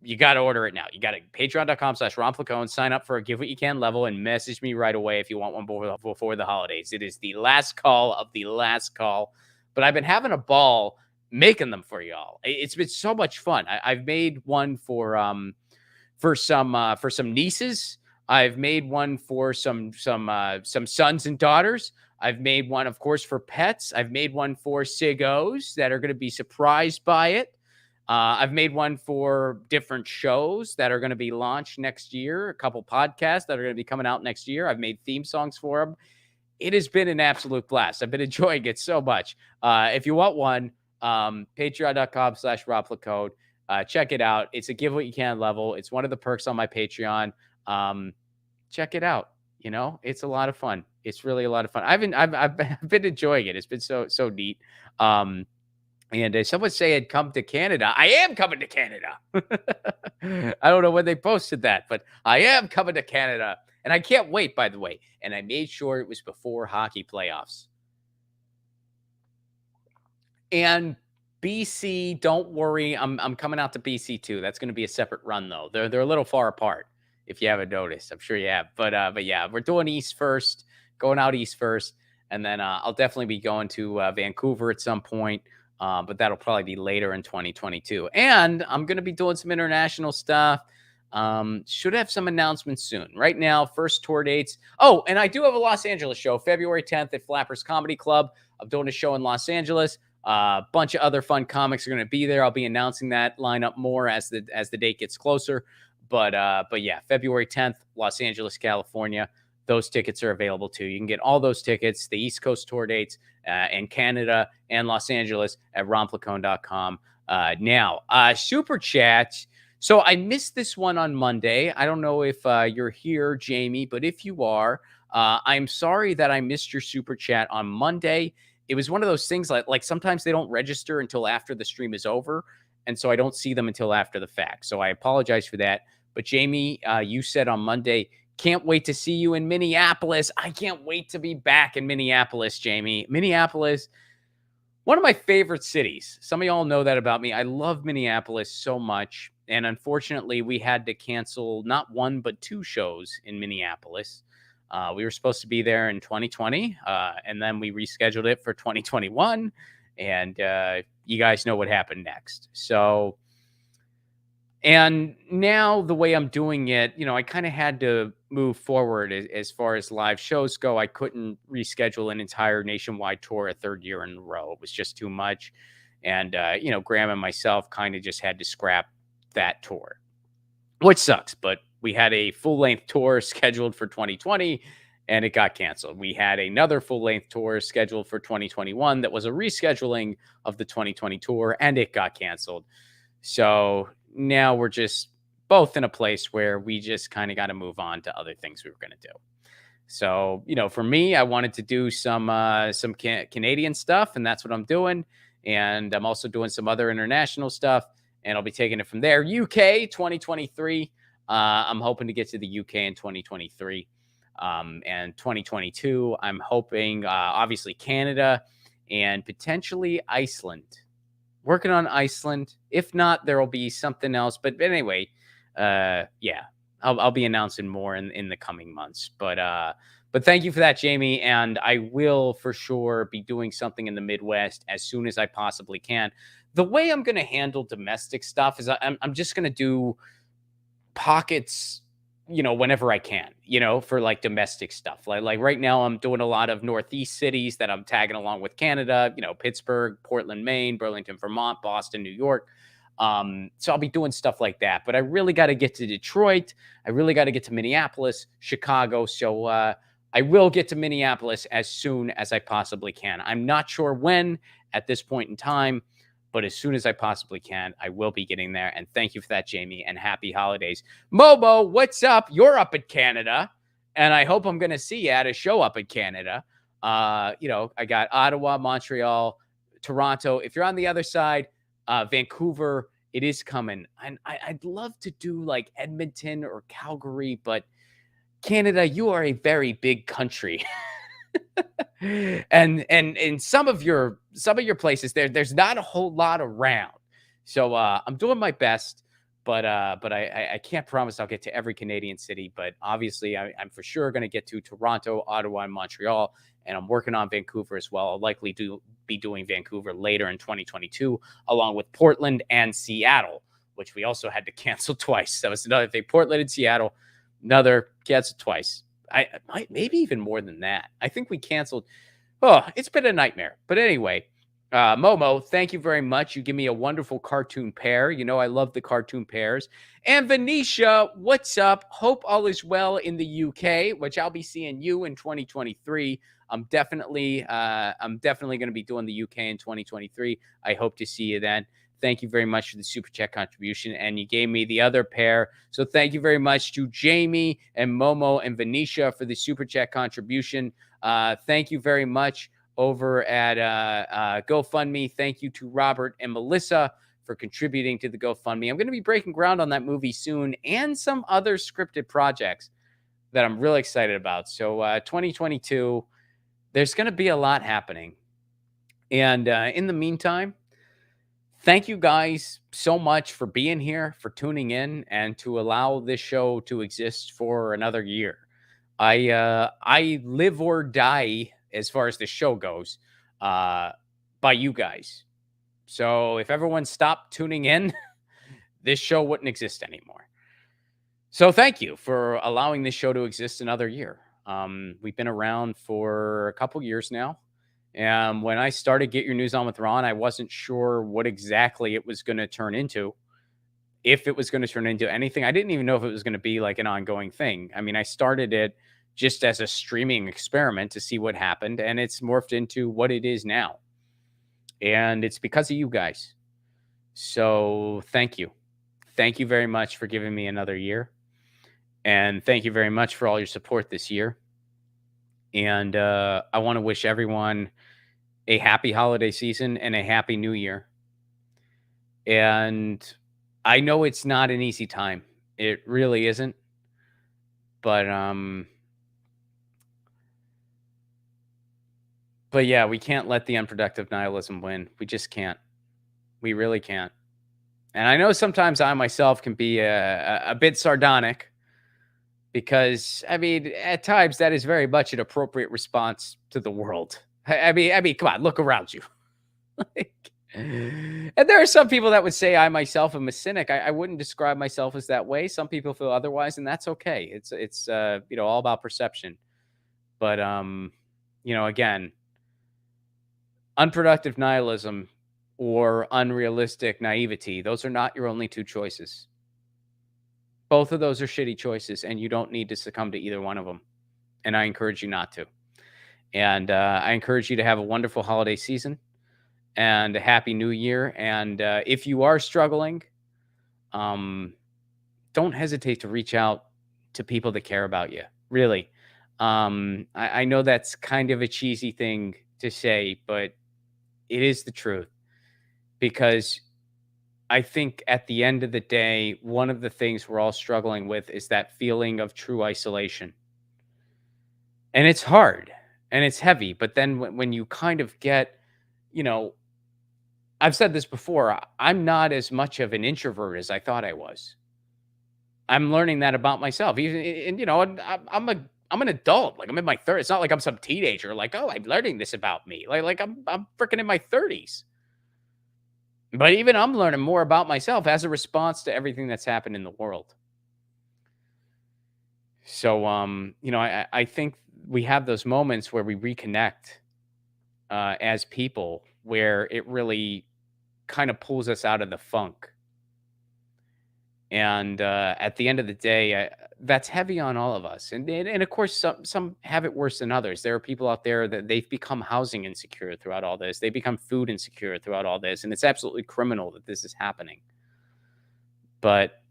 you got to order it now. You got to patreon.com/Ron Placone, sign up for a Give What You Can level, and message me right away if you want one before the holidays. It is the last call of the last call. But I've been having a ball making them for y'all. It's been so much fun. I've made one for some nieces. I've made one for some sons and daughters. I've made one, of course, for pets. I've made one for siggos that are going to be surprised by it. I've made one for different shows that are going to be launched next year, a couple podcasts that are going to be coming out next year. I've made theme songs for them. It has been an absolute blast. I've been enjoying it so much. If you want one, patreon.com/RobFlacode. Check it out. It's a give what you can level. It's one of the perks on my Patreon. Check it out. You know, it's a lot of fun. It's really a lot of fun. I've been enjoying it. It's been so neat. And someone say I'd come to Canada. I am coming to Canada. I don't know when they posted that, but I am coming to Canada. And I can't wait, by the way. And I made sure it was before hockey playoffs. And BC, don't worry. I'm coming out to BC too. That's going to be a separate run, though. They're a little far apart, if you haven't noticed. I'm sure you have. But yeah, we're doing East first, going out East first. And then I'll definitely be going to Vancouver at some point. But that'll probably be later in 2022. And I'm going to be doing some international stuff. Should have some announcements soon. Right now, first tour dates. Oh, and I do have a Los Angeles show, February 10th at Flappers Comedy Club. I'm doing a show in Los Angeles. A bunch of other fun comics are going to be there. I'll be announcing that lineup more as the date gets closer. But yeah, February 10th, Los Angeles, California. Those tickets are available too. You can get all those tickets, the East Coast tour dates in Canada and Los Angeles at romflacone.com. Now, Super Chat. So I missed this one on Monday. I don't know if you're here, Jamie, but if you are, I'm sorry that I missed your Super Chat on Monday. It was one of those things like sometimes they don't register until after the stream is over. And so I don't see them until after the fact. So I apologize for that. But Jamie, you said on Monday, can't wait to see you in Minneapolis. I can't wait to be back in Minneapolis, Jamie. Minneapolis, one of my favorite cities. Some of y'all know that about me. I love Minneapolis so much. And unfortunately, we had to cancel not one, but two shows in Minneapolis. We were supposed to be there in 2020, and then we rescheduled it for 2021. And you guys know what happened next. So, and now the way I'm doing it, you know, I kind of had to move forward as far as live shows go. I couldn't reschedule an entire nationwide tour a third year in a row. It was just too much. And, you know, Graham and myself kind of just had to scrap that tour, which sucks. But we had a full-length tour scheduled for 2020, and it got canceled. We had another full-length tour scheduled for 2021 that was a rescheduling of the 2020 tour, and it got canceled. So now we're just both in a place where we just kind of got to move on to other things we were going to do. So, you know, for me, I wanted to do some Canadian stuff, and that's what I'm doing. And I'm also doing some other international stuff, and I'll be taking it from there. UK 2023. I'm hoping to get to the UK in 2023. And 2022, I'm hoping, obviously, Canada and potentially Iceland. Working on Iceland. If not, there will be something else. But anyway, yeah, I'll be announcing more in the coming months. But thank you for that, Jamie. And I will for sure be doing something in the Midwest as soon as I possibly can. The way I'm going to handle domestic stuff is I'm just going to do pockets, you know, whenever I can, you know, for like domestic stuff. Like right now I'm doing a lot of Northeast cities that I'm tagging along with Canada, you know, Pittsburgh, Portland, Maine, Burlington, Vermont, Boston, New York. So I'll be doing stuff like that, but I really got to get to Detroit. I really got to get to Minneapolis, Chicago. So I will get to Minneapolis as soon as I possibly can. I'm not sure when at this point in time, but as soon as I possibly can, I will be getting there. And thank you for that, Jamie, and happy holidays. Mobo, what's up? You're up in Canada, and I hope I'm going to see you at a show up in Canada. You know, I got Ottawa, Montreal, Toronto. If you're on the other side, Vancouver, it is coming. And I'd love to do like Edmonton or Calgary, but Canada, you are a very big country. and in some of your places there's not a whole lot around. So I'm doing my best, but I can't promise I'll get to every Canadian city. But obviously I'm for sure going to get to Toronto, Ottawa, and Montreal, and I'm working on Vancouver as well. I'll likely be doing Vancouver later in 2022, along with Portland and Seattle, which we also had to cancel twice. That was another thing. Portland and Seattle, another canceled twice. I might maybe even more than that. I think we canceled. Oh, it's been a nightmare. But anyway, Momo, thank you very much. You give me a wonderful cartoon pair. You know, I love the cartoon pairs. And Venetia, what's up? Hope all is well in the UK, which I'll be seeing you in 2023. I'm definitely going to be doing the UK in 2023. I hope to see you then. Thank you very much for the super chat contribution. And you gave me the other pair. So thank you very much to Jamie and Momo and Venetia for the super chat contribution. Thank you very much over at GoFundMe. Thank you to Robert and Melissa for contributing to the GoFundMe. I'm going to be breaking ground on that movie soon and some other scripted projects that I'm really excited about. So 2022, there's going to be a lot happening. And in the meantime, thank you guys so much for being here, for tuning in, and to allow this show to exist for another year. I live or die as far as the show goes by you guys. So if everyone stopped tuning in, this show wouldn't exist anymore. So thank you for allowing this show to exist another year. We've been around for a couple years now. And when I started Get Your News On with Ron, I wasn't sure what exactly it was going to turn into. If it was going to turn into anything, I didn't even know if it was going to be like an ongoing thing. I mean, I started it just as a streaming experiment to see what happened, and it's morphed into what it is now. And it's because of you guys. So thank you. Thank you very much for giving me another year. And thank you very much for all your support this year. And I want to wish everyone a happy holiday season and a happy new year. And I know it's not an easy time. It really isn't. But yeah, we can't let the unproductive nihilism win. We just can't. We really can't. And I know sometimes I myself can be a bit sardonic because, I mean, at times that is very much an appropriate response to the world. I mean, come on, look around you. And there are some people that would say I myself am a cynic. I wouldn't describe myself as that way. Some people feel otherwise, and that's okay. It's all about perception. But again, unproductive nihilism or unrealistic naivety, those are not your only two choices. Both of those are shitty choices, and you don't need to succumb to either one of them. And I encourage you not to. And I encourage you to have a wonderful holiday season and a happy new year. And if you are struggling, don't hesitate to reach out to people that care about you. Really. I know that's kind of a cheesy thing to say, but it is the truth. Because I think at the end of the day, one of the things we're all struggling with is that feeling of true isolation. And it's hard and it's heavy. But then when you kind of get, I've said this before, I'm not as much of an introvert as I thought I was. I'm learning that about myself. I'm an adult. Like, I'm in my 30s. It's not like I'm some teenager. Like, oh, I'm learning this about me. Like I'm freaking in my 30s. But even I'm learning more about myself as a response to everything that's happened in the world. So, I think we have those moments where we reconnect as people, where it really kind of pulls us out of the funk. And at the end of the day, that's heavy on all of us. And of course, some have it worse than others. There are people out there that they've become housing insecure throughout all this. They become food insecure throughout all this. And it's absolutely criminal that this is happening. But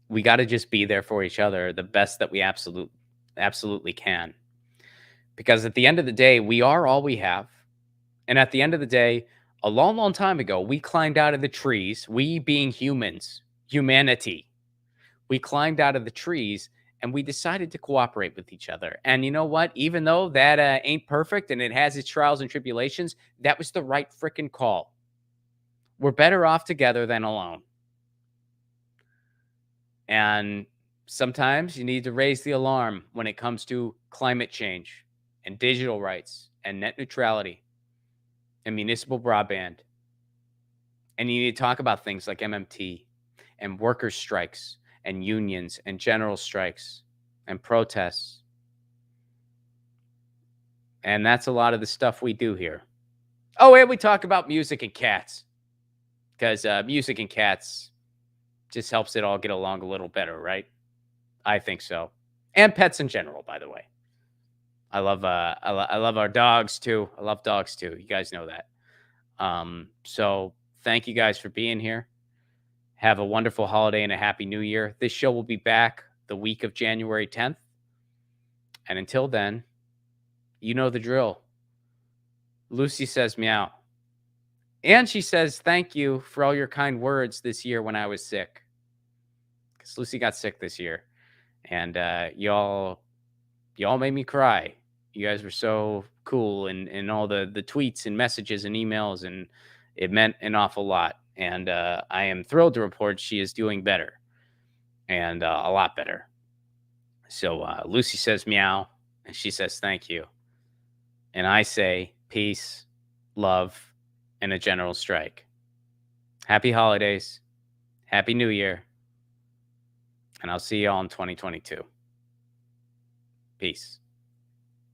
we got to just be there for each other the best that we absolutely can. Because at the end of the day, we are all we have. And at the end of the day, a long, long time ago, we climbed out of the trees, we being humans, humanity. We climbed out of the trees and we decided to cooperate with each other. And you know what? Even though that ain't perfect and it has its trials and tribulations, that was the right freaking call. We're better off together than alone. And sometimes you need to raise the alarm when it comes to climate change and digital rights and net neutrality and municipal broadband. And you need to talk about things like MMT and workers' strikes and unions and general strikes and protests. And that's a lot of the stuff we do here. Oh, and we talk about music and cats, because music and cats just helps it all get along a little better, right? I think so. And pets in general, by the way. I love I love our dogs too. I love dogs too. You guys know that. So thank you guys for being here. Have a wonderful holiday and a happy new year. This show will be back the week of January 10th. And until then, you know the drill. Lucy says meow. And she says thank you for all your kind words this year when I was sick. Because Lucy got sick this year. And y'all made me cry. You guys were so cool, and all the tweets and messages and emails, and it meant an awful lot. And I am thrilled to report she is doing better, and a lot better. So Lucy says meow, and she says thank you. And I say peace, love, and a general strike. Happy holidays. Happy New Year. And I'll see you all in 2022. Peace.